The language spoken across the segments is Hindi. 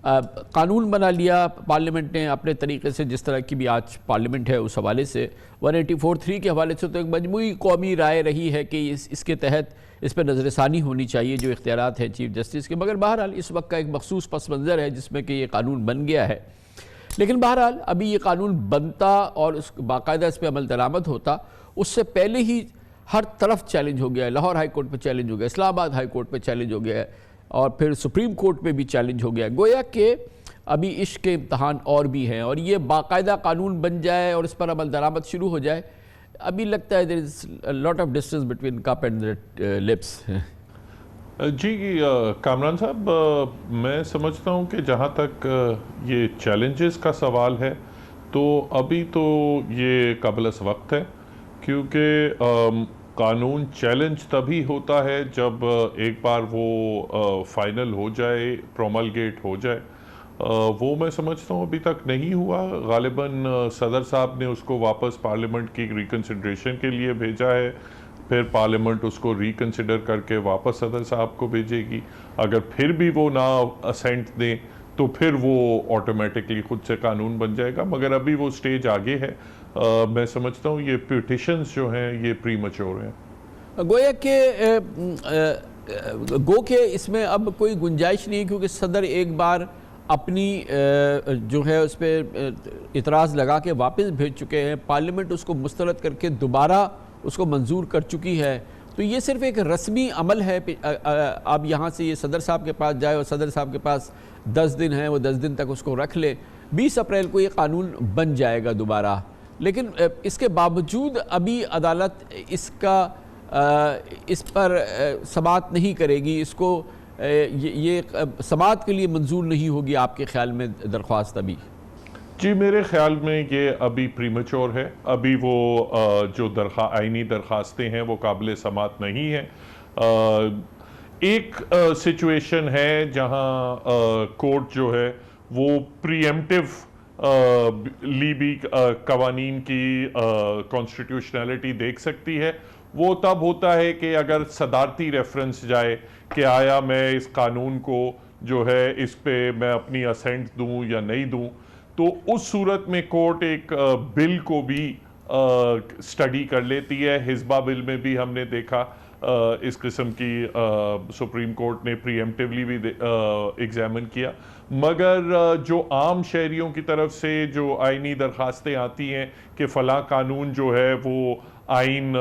कानून बना लिया पार्लियामेंट ने अपने तरीके से, जिस तरह की भी आज पार्लियामेंट है उस हवाले से 184(3) के हवाले से तो एक मजमूई कौमी राय रही है कि इसके तहत इस पर नज़रसानी होनी चाहिए जो इख्तियारात हैं चीफ जस्टिस के। मगर बहरहाल इस वक्त का एक मखसूस पस मंज़र है जिसमें कि ये कानून बन गया है। लेकिन बहरहाल अभी ये कानून बनता और उस बाकायदा इस पर अमल दरामद होता, उससे पहले ही हर तरफ चैलेंज हो गया है। लाहौर हाई कोर्ट पे चैलेंज हो गया, इस्लामाबाद हाई कोर्ट पे चैलेंज हो गया है, और फिर सुप्रीम कोर्ट में भी चैलेंज हो गया है। गोया कि अभी इश्क के इम्तहान और भी हैं, और ये बाकायदा कानून बन जाए और इस पर अमल दरामद शुरू हो जाए, अभी लगता है there is lot of distance between cup and lips. जी कामरान साहब, मैं समझता हूँ कि जहाँ तक ये चैलेंजेस का सवाल है तो अभी तो ये काबिल-ए वक्त है, क्योंकि कानून चैलेंज तभी होता है जब एक बार वो फाइनल हो जाए, प्रोमलगेट हो जाए। वो मैं समझता हूँ अभी तक नहीं हुआ। गालिबन सदर साहब ने उसको वापस पार्लियामेंट की रिकन्सिडरेशन के लिए भेजा है, फिर पार्लियामेंट उसको रिकन्सिडर करके वापस सदर साहब को भेजेगी। अगर फिर भी वो ना असेंट दें तो फिर वो ऑटोमेटिकली खुद से कानून बन जाएगा, मगर अभी वो स्टेज आगे है। मैं समझता हूँ ये पिटिशंस जो हैं ये प्रीमच्योर हैं। गोया के गो के इसमें अब कोई गुंजाइश नहीं, क्योंकि सदर एक बार अपनी जो है उस पर इतराज़ लगा के वापस भेज चुके हैं, पार्लियामेंट उसको मुस्तरद करके दोबारा उसको मंजूर कर चुकी है। तो ये सिर्फ एक रस्मी अमल है। अब यहाँ से ये सदर साहब के पास जाए और सदर साहब के पास 10 दिन है, वो 10 दिन तक उसको रख ले, 20 अप्रैल को ये कानून बन जाएगा दोबारा। लेकिन इसके बावजूद अभी अदालत इस पर समाअत नहीं करेगी, इसको ये समाअत के लिए मंजूर नहीं होगी आपके ख्याल में दरख्वास्त अभी? जी, मेरे ख्याल में ये अभी प्रीमच्योर है। अभी वो जो आइनी दरख्वास्तें हैं वो काबिल समाअत नहीं है। एक सिचुएशन है जहां कोर्ट जो है वो प्रीएम्प्टिव ली भी कवानीन की कॉन्स्टिट्यूशनैलिटी देख सकती है। वो तब होता है कि अगर सदारती रेफरेंस जाए कि आया मैं इस कानून को जो है इस पे मैं अपनी असेंट दूं या नहीं दूं, तो उस सूरत में कोर्ट एक बिल को भी स्टडी कर लेती है। हिजबा बिल में भी हमने देखा इस किस्म की सुप्रीम कोर्ट ने प्रीएम्प्टिवली भी एग्जामिन किया। मगर जो आम शहरियों की तरफ से जो आइनी दरखास्तें आती हैं कि फ़लाँ कानून जो है वो आइन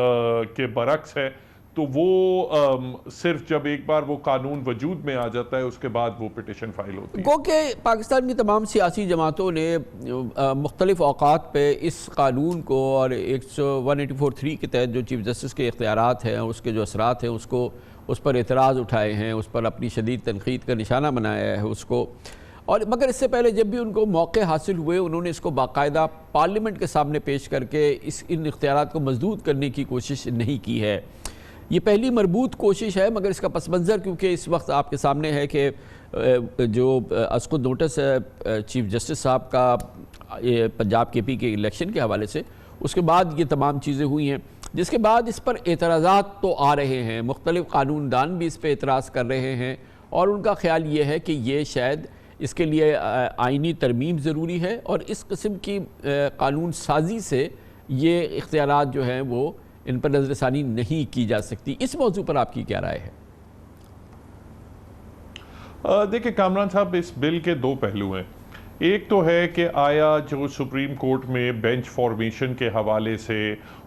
के बरक्स है, तो वो सिर्फ जब एक बार वो कानून वजूद में आ जाता है उसके बाद वो पिटिशन फाइल होती है। गो के पाकिस्तान की तमाम सियासी जमातों ने मुख्तलिफ औकात पे इस कानून को और 184(3) के तहत जो चीफ जस्टिस के इख्तियारात हैं उसके जो असरात हैं उसको उस पर एतराज़ उठाए हैं, उस पर अपनी शदीद तनकीद का निशाना बनाया है उसको। और मगर इससे पहले जब भी उनको मौके हासिल हुए उन्होंने इसको बाकायदा पार्लियामेंट के सामने पेश करके इन इख्तियारात को मजदूद करने की कोशिश नहीं की है। ये पहली मरबूत कोशिश है, मगर इसका पस मंज़र क्योंकि इस वक्त आपके सामने है कि जो असकुद नोटिस है चीफ जस्टिस साहब का पंजाब KP के इलेक्शन के हवाले से, उसके बाद ये तमाम चीज़ें हुई हैं, जिसके बाद इस पर एतराज़ात तो आ रहे हैं, मुख्तलिफ कानूनदान भी इस पर एतराज़ कर रहे हैं, और उनका ख्याल ये है कि ये शायद इसके लिए आइनी तरमीम ज़रूरी है और इस किस्म की कानून साजी से ये इख्तियारात जो हैं वो इन पर नज़रसानी नहीं की जा सकती। इस मौजू पर आपकी क्या राय है? देखिए कामरान साहब, इस बिल के दो पहलू हैं। एक तो है कि आया जो सुप्रीम कोर्ट में बेंच फॉर्मेशन के हवाले से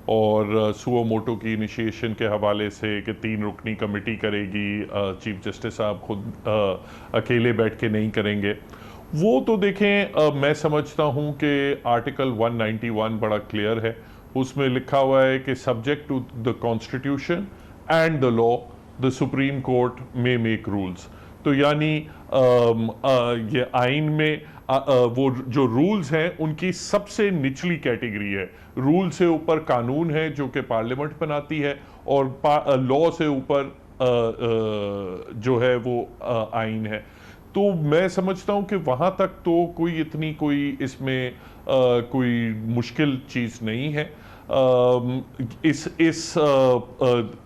और सुओ मोटो की इनिशिएशन के हवाले से कि 3 रुकनी कमेटी करेगी, चीफ जस्टिस साहब खुद अकेले बैठ के नहीं करेंगे, वो तो देखें मैं समझता हूँ कि आर्टिकल 191 बड़ा क्लियर है। उसमें लिखा हुआ है कि subject to the constitution and the law the supreme court में मेक रूल्स। तो यानी ये आइन में वो जो रूल्स हैं उनकी सबसे निचली कैटेगरी है। रूल से ऊपर कानून है जो कि पार्लियामेंट बनाती है, और लॉ से ऊपर जो है वो आइन है। तो मैं समझता हूँ कि वहाँ तक तो कोई इसमें कोई मुश्किल चीज़ नहीं है। इस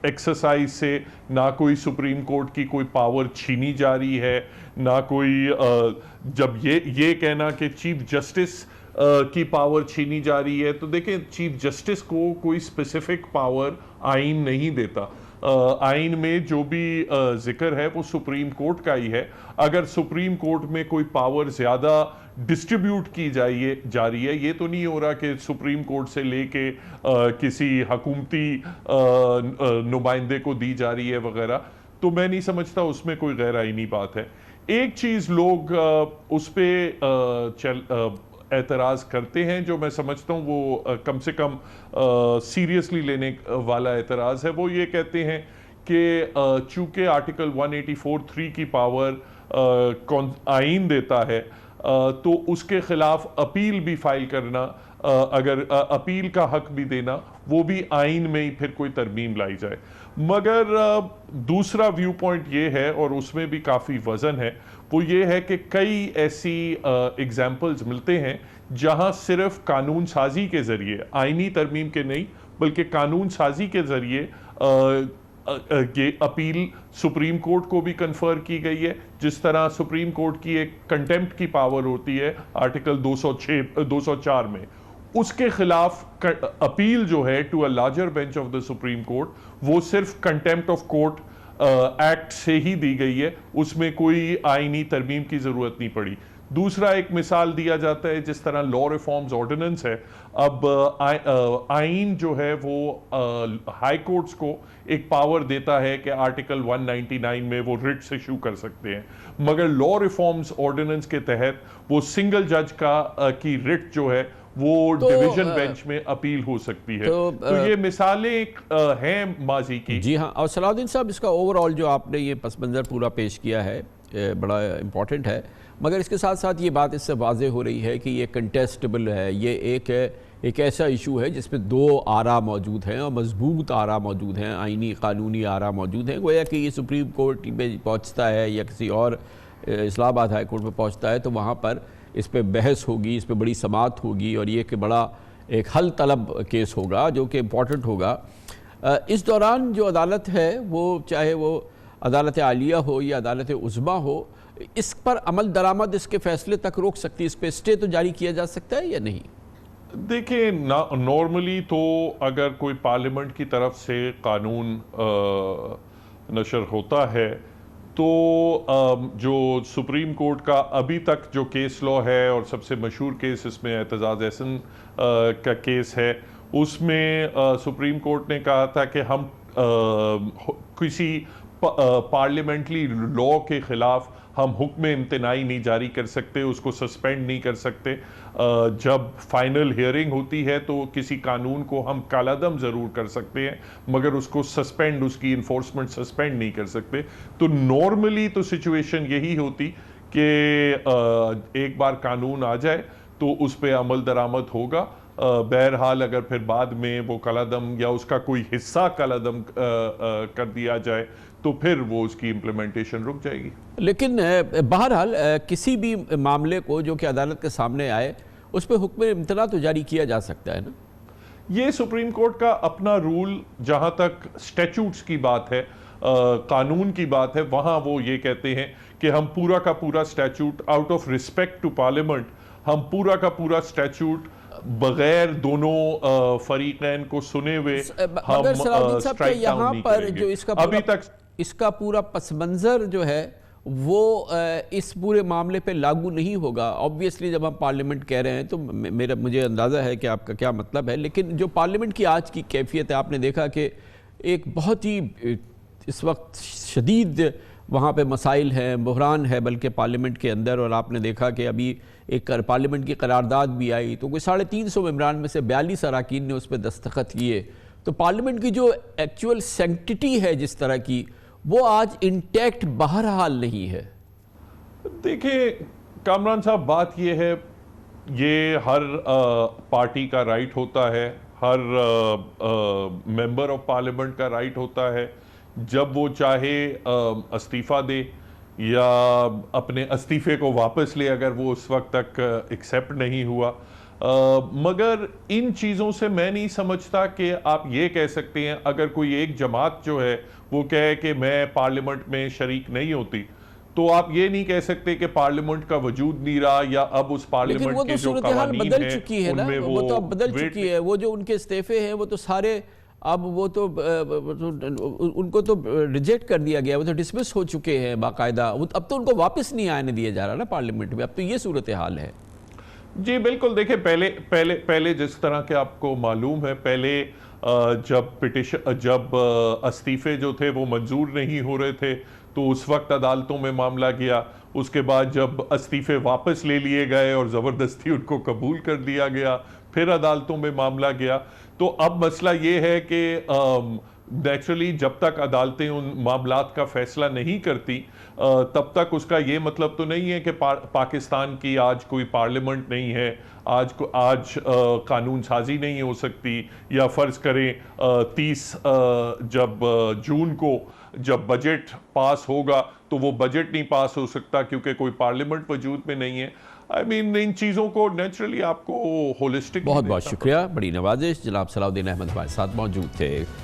एक्सरसाइज से ना कोई सुप्रीम कोर्ट की कोई पावर छीनी जा रही है, ना कोई जब ये कहना कि चीफ जस्टिस की पावर छीनी जा रही है, तो देखें चीफ जस्टिस को कोई स्पेसिफिक पावर आइन नहीं देता। आइन में जो भी जिक्र है वो सुप्रीम कोर्ट का ही है। अगर सुप्रीम कोर्ट में कोई पावर ज्यादा डिस्ट्रीब्यूट की जा रही है, ये तो नहीं हो रहा कि सुप्रीम कोर्ट से लेके किसी हकूमती नुमाइंदे को दी जा रही है वगैरह, तो मैं नहीं समझता उसमें कोई गैर आईनी बात है। एक चीज लोग उस पे एतराज करते हैं जो मैं समझता हूँ वो कम से कम सीरियसली लेने वाला एतराज है, वो ये कहते हैं कि चूंकि आर्टिकल 184(3) की पावर आइन देता है, तो उसके खिलाफ अपील भी फाइल करना, अगर अपील का हक भी देना, वो भी आइन में ही फिर कोई तरमीम लाई जाए। मगर दूसरा व्यू पॉइंट ये है, और उसमें भी काफ़ी वजन है, वो ये है कि कई ऐसी एग्जाम्पल्स मिलते हैं जहां सिर्फ कानून साजी के ज़रिए, आइनी तरमीम के नहीं बल्कि कानून साजी के ज़रिए ये अपील सुप्रीम कोर्ट को भी कन्फर की गई है। जिस तरह सुप्रीम कोर्ट की एक कंटेम्प्ट की पावर होती है आर्टिकल 204 में, उसके खिलाफ अपील जो है to a larger bench of the supreme court, वो सिर्फ कंटेम्प्ट ऑफ कोर्ट एक्ट से ही दी गई है, उसमें कोई आईनी तरमीम की जरूरत नहीं पड़ी। दूसरा एक मिसाल दिया जाता है जिस तरह लॉ रिफॉर्म्स ऑर्डिनेंस है, अब आइन जो है वो हाई कोर्ट्स को एक पावर देता है कि आर्टिकल 199 में वो रिट्स इशू कर सकते हैं, मगर लॉ रिफॉर्म्स ऑर्डिनेंस के तहत वो सिंगल जज की रिट जो है वो डिवीजन बेंच में अपील हो सकती है। तो ये मिसालें हैं माजी की। जी हाँ, और सलाउद्दीन साहब, इसका ओवरऑल जो आपने ये पस मंज़र पूरा पेश किया है बड़ा इम्पॉर्टेंट है, मगर इसके साथ साथ ये बात इससे वाज़ेह हो रही है कि ये कंटेस्टेबल है, ये एक ऐसा इशू है जिसमें दो आरा मौजूद हैं और मजबूत आरा मौजूद हैं, आइनी कानूनी आरा मौजूद हैं। गोया कि ये सुप्रीम कोर्ट में पहुँचता है या किसी और इस्लामाबाद हाई कोर्ट में पहुँचता है तो वहाँ पर इस पर बहस होगी, इस पर बड़ी समाअत होगी और ये कि बड़ा एक हल तलब केस होगा जो कि इम्पॉर्टेंट होगा। इस दौरान जो अदालत है वो चाहे वो अदालत आलिया हो या अदालत उज़्मा हो, इस पर अमल दरामद इसके फैसले तक रोक सकती है, इस पर स्टे तो जारी किया जा सकता है या नहीं? देखिए, नॉर्मली तो अगर कोई पार्लियामेंट की तरफ से कानून नशर होता है तो जो सुप्रीम कोर्ट का अभी तक जो केस लॉ है, और सबसे मशहूर केस इसमें एतजाज़ एहसन का केस है, उसमें सुप्रीम कोर्ट ने कहा था कि हम किसी पार्लियामेंट्री लॉ के ख़िलाफ़ हम हुक्म इम्तनाई नहीं जारी कर सकते, उसको सस्पेंड नहीं कर सकते। जब फाइनल हियरिंग होती है तो किसी कानून को हम कालादम ज़रूर कर सकते हैं, मगर उसको सस्पेंड, उसकी इन्फोर्समेंट सस्पेंड नहीं कर सकते। तो नॉर्मली तो सिचुएशन यही होती कि एक बार कानून आ जाए तो उस पर अमल दरामद होगा। बहरहाल अगर फिर बाद में वो कलादम या उसका कोई हिस्सा कलादम कर दिया जाए तो फिर वो उसकी इम्प्लीमेंटेशन रुक जाएगी। लेकिन बहरहाल किसी भी मामले को जो कि अदालत के सामने आए उस पर हुक्म इम्तना तो जारी किया जा सकता है ना? ये सुप्रीम कोर्ट का अपना रूल, जहाँ तक स्टैट्यूट्स की बात है, कानून की बात है, वहाँ वो ये कहते हैं कि हम पूरा का पूरा statute out of respect to parliament, हम पूरा का पूरा स्टैट्यूट बगैर दोनों फरीकैन को सुने हुए हम स्ट्राइक डाउन नहीं करेंगे। जो इसका अभी तक इसका पूरा पस मंज़र जो है वो इस पूरे मामले पे लागू नहीं होगा। ऑब्वियसली जब हम पार्लियामेंट कह रहे हैं तो मुझे अंदाज़ा है कि आपका क्या मतलब है, लेकिन जो पार्लियामेंट की आज की कैफियत है, आपने देखा कि एक बहुत ही इस वक्त शदीद वहाँ पे मसाइल हैं, बहरान है बल्कि पार्लियामेंट के अंदर, और आपने देखा कि अभी एक पार्लियामेंट की करारदाद भी आई तो कोई 350 मेंबरान में से 42 अरकान ने उस पर दस्तखत किए। तो पार्लियामेंट की जो एक्चुअल सैंक्टिटी है जिस तरह की, वो आज इंटैक्ट बहरहाल नहीं है। देखिए कामरान साहब, बात ये है, ये हर पार्टी का राइट होता है, हर मेंबर ऑफ पार्लियामेंट का राइट होता है, जब वो चाहे इस्तीफ़ा दे या अपने इस्तीफ़े को वापस ले अगर वो उस वक्त तक एक्सेप्ट नहीं हुआ। मगर इन चीज़ों से मैं नहीं समझता कि आप ये कह सकते हैं अगर कोई एक जमात जो है वो कहे कि मैं पार्लियामेंट में शरीक नहीं होती, तो आप ये नहीं कह सकते कि पार्लियामेंट का वजूद नहीं रहा या अब उस लेकिन पार्लियामेंट वो के तो जो सूरत हाल कवानीन बदल चुकी है ना, उनमें वो तो अब बदल वेट चुकी है। वो जो उनके इस्तीफे हैं वो तो सारे अब वो तो उनको तो रिजेक्ट कर दिया गया, वो तो डिसमिस हो चुके हैं बाकायदा। अब तो उनको वापस नहीं आने दिया जा रहा ना पार्लियामेंट में, अब तो ये सूरत हाल है। जी बिल्कुल, देखिए पहले पहले पहले जिस तरह के आपको मालूम है, पहले जब इस्तीफे जो थे वो मंजूर नहीं हो रहे थे तो उस वक्त अदालतों में मामला गया। उसके बाद जब इस्तीफे वापस ले लिए गए और ज़बरदस्ती उनको कबूल कर दिया गया, फिर अदालतों में मामला गया। तो अब मसला ये है कि नेचुरली जब तक अदालतें उन मामलात का फैसला नहीं करती तब तक उसका ये मतलब तो नहीं है कि पाकिस्तान की आज कोई पार्लियामेंट नहीं है, आज कानून साजी नहीं हो सकती, या फ़र्ज़ करें 30 जब जून को जब बजट पास होगा तो वो बजट नहीं पास हो सकता क्योंकि कोई पार्लियामेंट वजूद में नहीं है। आई मीन इन चीज़ों को नेचुरली आपको होलिस्टिक बहुत बहुत शुक्रिया, बड़ी नवाजिश। जनाब सलाउद्दीन अहमद हमारे साथ मौजूद थे।